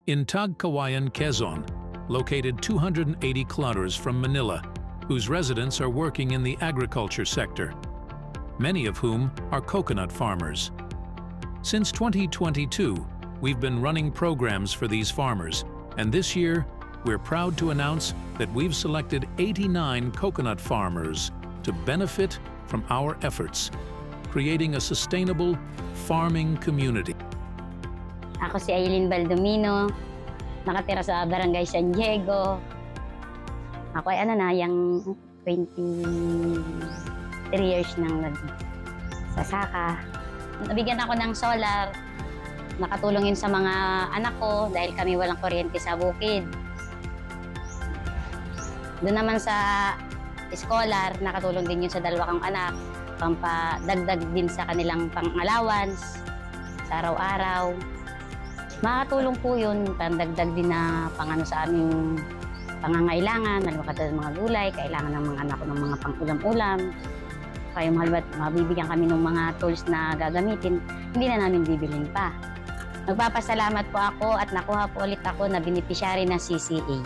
In Tagkawayan, Quezon, located 280 kilometers from Manila, whose residents are working in the agriculture sector, many of whom are coconut farmers. Since 2022, we've been running programs for these farmers, and this year, we're proud to announce that we've selected 89 coconut farmers to benefit from our efforts, creating a sustainable farming community. Ako si Aileen Baldomino, nakatira sa Barangay San Diego. Ako ay yung 23 years nang nagsasaka. Nabigyan ako ng solar, nakatulong yun sa mga anak ko dahil kami walang kuryente sa bukid. Doon naman sa scholar, nakatulong din yun sa dalawa kong anak, pampadagdag din sa kanilang pang-allowance sa araw-araw. Makakatulong po yun, pandagdag din na pangano sa aming pangangailangan, malwakad ng mga gulay, kailangan ng mga anak ko ng mga pang-ulam-ulam. Kaya mahalwa't mabibigyan kami ng mga tools na gagamitin, hindi na namin bibilin pa. Magpapasalamat po ako at nakuha po ulit ako na beneficiary ng CCA.